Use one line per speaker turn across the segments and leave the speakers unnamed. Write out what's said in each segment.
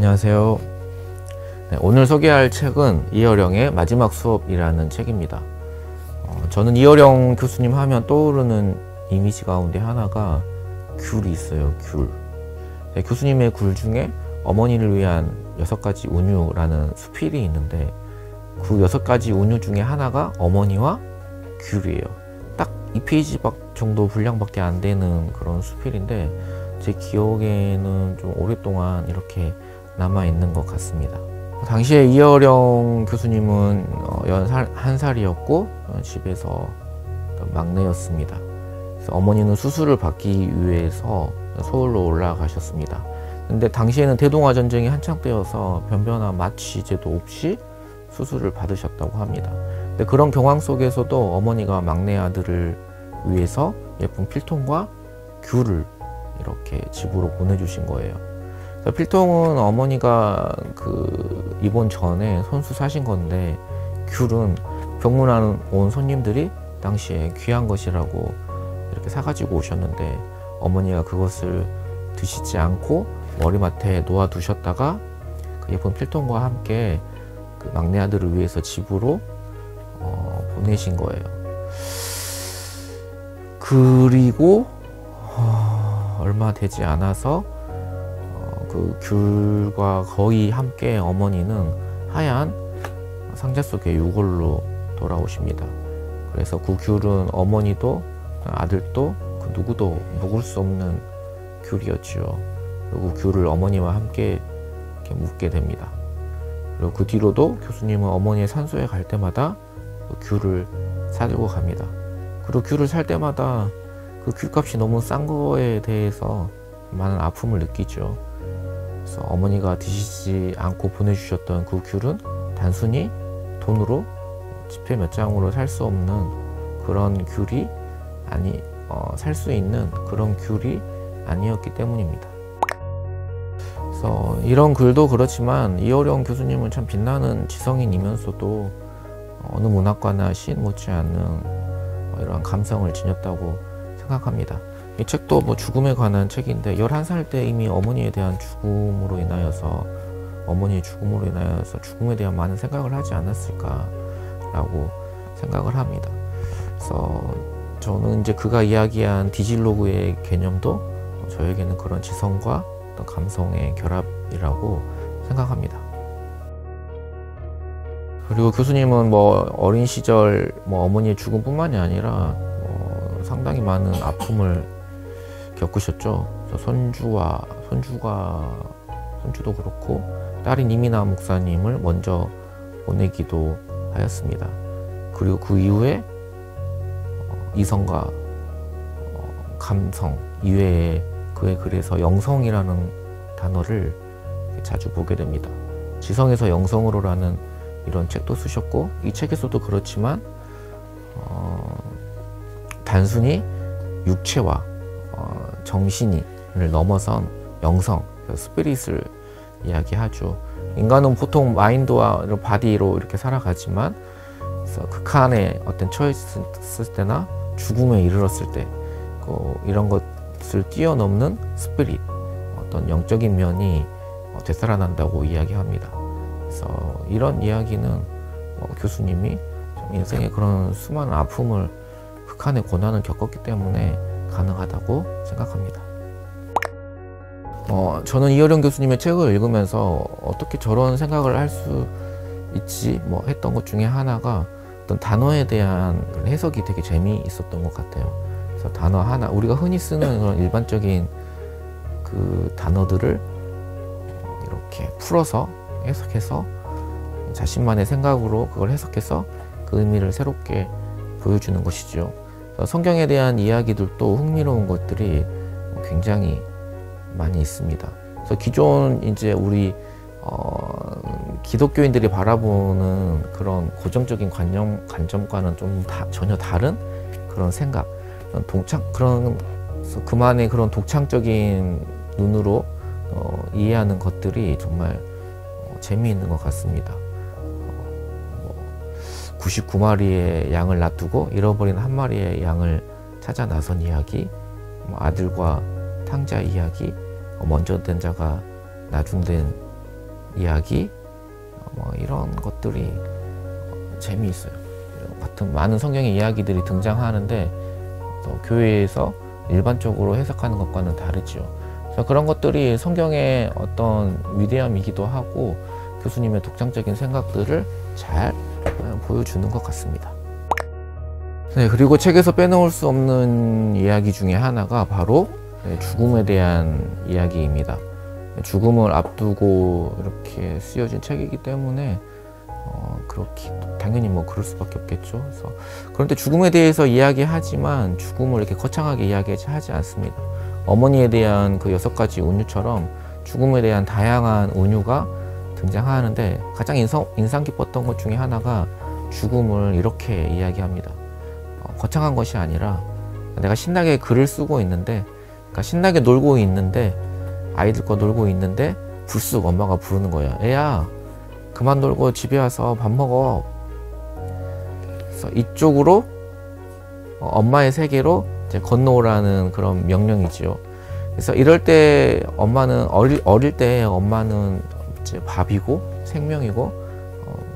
안녕하세요. 네, 오늘 소개할 책은 이어령의 마지막 수업이라는 책입니다. 저는 이어령 교수님 하면 떠오르는 이미지 가운데 하나가 귤이 있어요. 귤. 네, 교수님의 굴 중에 어머니를 위한 6가지 운유라는 수필이 있는데 그 6가지 운유 중에 하나가 어머니와 귤이에요. 딱 2페이지 정도 분량밖에 안 되는 그런 수필인데 제 기억에는 좀 오랫동안 이렇게 남아있는 것 같습니다. 당시에 이어령 교수님은 11살이었고 집에서 막내였습니다. 그래서 어머니는 수술을 받기 위해서 서울로 올라가셨습니다. 근데 당시에는 대동아 전쟁이 한창 때여서 변변한 마취 제도 없이 수술을 받으셨다고 합니다. 근데 그런 경황 속에서도 어머니가 막내 아들을 위해서 예쁜 필통과 귤을 이렇게 집으로 보내주신 거예요. 필통은 어머니가 입원 전에 손수 사신 건데 귤은 병문안 온 손님들이 당시에 귀한 것이라고 이렇게 사가지고 오셨는데 어머니가 그것을 드시지 않고 머리맡에 놓아두셨다가 그 예쁜 필통과 함께 그 막내 아들을 위해서 집으로 보내신 거예요. 그리고 얼마 되지 않아서 그 귤과 거의 함께 어머니는 하얀 상자 속의 유골로 돌아오십니다. 그래서 그 귤은 어머니도 아들도 그 누구도 먹을 수 없는 귤이었지요. 그리고 귤을 어머니와 함께 이렇게 묻게 됩니다. 그리고 그 뒤로도 교수님은 어머니의 산소에 갈 때마다 그 귤을 사들고 갑니다. 그리고 귤을 살 때마다 그 귤값이 너무 싼 거에 대해서 많은 아픔을 느끼죠. 그래서 어머니가 드시지 않고 보내주셨던 그 귤은 단순히 돈으로 지폐 몇 장으로 살 수 없는 그런 귤이 살 수 있는 그런 귤이 아니었기 때문입니다. 그래서 이런 글도 그렇지만 이어령 교수님은 참 빛나는 지성인이면서도 어느 문학과나 시인 못지않는 이러한 감성을 지녔다고 생각합니다. 이 책도 죽음에 관한 책인데 11살 때 이미 어머니에 대한 어머니의 죽음으로 인하여서 죽음에 대한 많은 생각을 하지 않았을까라고 생각을 합니다. 그래서 저는 이제 그가 이야기한 디질로그의 개념도 저에게는 그런 지성과 어떤 감성의 결합이라고 생각합니다. 그리고 교수님은 어린 시절 어머니의 죽음뿐만이 아니라 상당히 많은 아픔을 겪으셨죠. 손주도 그렇고 딸인 이민아 목사님을 먼저 보내기도 하였습니다. 그리고 그 이후에 이성과 감성 이외에 그의 글에서 영성이라는 단어를 자주 보게 됩니다. 지성에서 영성으로라는 이런 책도 쓰셨고 이 책에서도 그렇지만 단순히 육체와 정신을 넘어선 영성, 스피릿을 이야기하죠. 인간은 보통 마인드와 바디로 이렇게 살아가지만 그래서 극한의 어떤 처했을 때나 죽음에 이르렀을 때 이런 것을 뛰어넘는 스피릿, 어떤 영적인 면이 되살아난다고 이야기합니다. 그래서 이런 이야기는 교수님이 인생의 그런 수많은 아픔을 극한의 고난을 겪었기 때문에 가능하다고 생각합니다. 저는 이어령 교수님의 책을 읽으면서 어떻게 저런 생각을 할 수 있지 했던 것 중에 하나가 어떤 단어에 대한 해석이 되게 재미있었던 것 같아요. 그래서 단어 하나, 우리가 흔히 쓰는 그런 일반적인 그 단어들을 이렇게 풀어서 해석해서 자신만의 생각으로 그걸 해석해서 그 의미를 새롭게 보여주는 것이죠. 성경에 대한 이야기들도 흥미로운 것들이 굉장히 많이 있습니다. 그래서 기존 이제 우리 기독교인들이 바라보는 그런 고정적인 관점과는 좀 전혀 다른 그런 생각, 그만의 그런 독창적인 눈으로 이해하는 것들이 정말 재미있는 것 같습니다. 99마리의 양을 놔두고 잃어버린 한 마리의 양을 찾아 나선 이야기, 아들과 탕자 이야기, 먼저 된 자가 나중된 이야기, 이런 것들이 재미있어요. 같은 많은 성경의 이야기들이 등장하는데 또 교회에서 일반적으로 해석하는 것과는 다르죠. 그래서 그런 것들이 성경의 어떤 위대함이기도 하고 교수님의 독창적인 생각들을 잘 보여주는 것 같습니다. 네, 그리고 책에서 빼놓을 수 없는 이야기 중에 하나가 바로 죽음에 대한 이야기입니다. 죽음을 앞두고 이렇게 쓰여진 책이기 때문에 그렇게 당연히 그럴 수밖에 없겠죠. 그래서 그런데 죽음에 대해서 이야기하지만 죽음을 이렇게 거창하게 이야기하지 않습니다. 어머니에 대한 그 6가지 운유처럼 죽음에 대한 다양한 운유가 등장하는데 가장 인상 깊었던 것 중에 하나가 죽음을 이렇게 이야기합니다. 거창한 것이 아니라 내가 신나게 글을 쓰고 있는데, 그러니까 신나게 놀고 있는데, 아이들과 놀고 있는데 불쑥 엄마가 부르는 거예요. 애야, 그만 놀고 집에 와서 밥 먹어. 그래서 이쪽으로 엄마의 세계로 이제 건너오라는 그런 명령이지요. 그래서 이럴 때 엄마는 어릴 때 엄마는 이제 밥이고 생명이고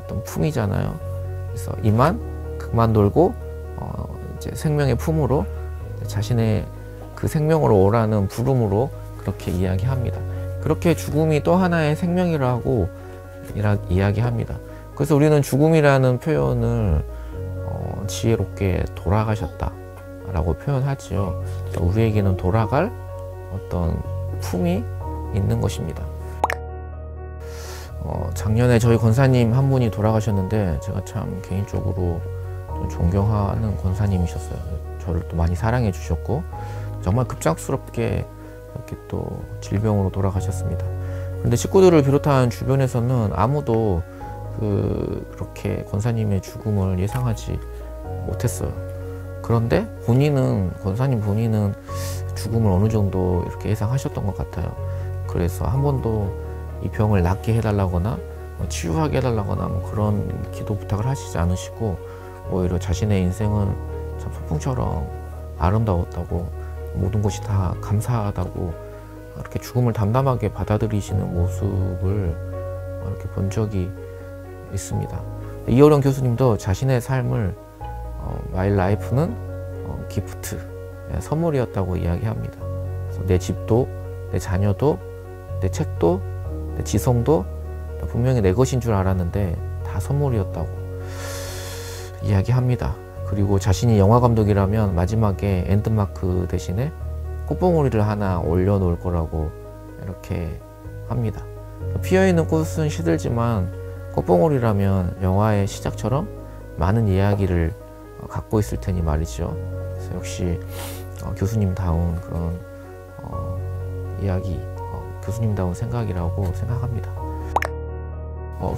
어떤 품이잖아요. 그래서 이만 그만 놀고 이제 생명의 품으로 자신의 그 생명으로 오라는 부름으로 그렇게 이야기합니다. 그렇게 죽음이 또 하나의 생명이라고 이야기합니다. 그래서 우리는 죽음이라는 표현을 지혜롭게 돌아가셨다 라고 표현하지요. 우리에게는 돌아갈 어떤 품이 있는 것입니다. 작년에 저희 권사님 한 분이 돌아가셨는데 제가 참 개인적으로 좀 존경하는 권사님이셨어요. 저를 또 많이 사랑해 주셨고 정말 급작스럽게 이렇게 또 질병으로 돌아가셨습니다. 그런데 식구들을 비롯한 주변에서는 아무도 그렇게 권사님의 죽음을 예상하지 못했어요. 그런데 권사님 본인은 죽음을 어느 정도 이렇게 예상하셨던 것 같아요. 그래서 한 번도 이 병을 낫게 해달라거나 치유하게 해달라거나 그런 기도 부탁을 하시지 않으시고 오히려 자신의 인생은 참 소풍처럼 아름다웠다고, 모든 것이 다 감사하다고 이렇게 죽음을 담담하게 받아들이시는 모습을 이렇게 본 적이 있습니다. 이어령 교수님도 자신의 삶을 My life는 기프트, 선물이었다고 이야기합니다. 그래서 내 집도, 내 자녀도, 내 책도, 내 지성도 분명히 내 것인 줄 알았는데 다 선물이었다고 이야기합니다. 그리고 자신이 영화 감독이라면 마지막에 엔드마크 대신에 꽃봉오리를 하나 올려놓을 거라고 이렇게 합니다. 피어있는 꽃은 시들지만 꽃봉오리라면 영화의 시작처럼 많은 이야기를 갖고 있을 테니 말이죠. 그래서 역시 교수님다운 그런 이야기, 교수님다운 생각이라고 생각합니다.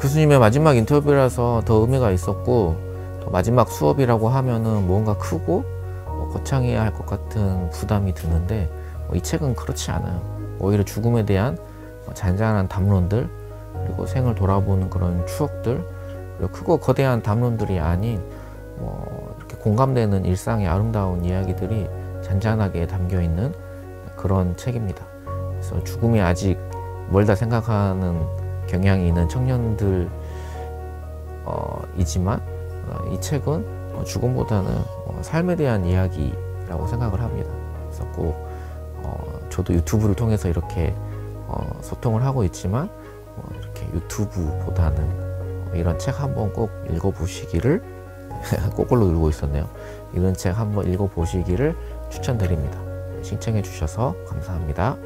교수님의 마지막 인터뷰라서 더 의미가 있었고, 또 마지막 수업이라고 하면은 뭔가 크고 거창해야 할 것 같은 부담이 드는데 이 책은 그렇지 않아요. 오히려 죽음에 대한 잔잔한 담론들, 그리고 생을 돌아보는 그런 추억들, 그리고 크고 거대한 담론들이 아닌 이렇게 공감되는 일상의 아름다운 이야기들이 잔잔하게 담겨 있는 그런 책입니다. 그래서 죽음이 아직 멀다 생각하는 경향이 있는 청년들 이지만 이 책은 죽음보다는 삶에 대한 이야기라고 생각을 합니다. 그래서 꼭 저도 유튜브를 통해서 이렇게 소통을 하고 있지만 이렇게 유튜브보다는 이런 책 한번 꼭 읽어보시기를 거꾸로 누르고 있었네요. 이런 책 한번 읽어보시기를 추천드립니다. 신청해 주셔서 감사합니다.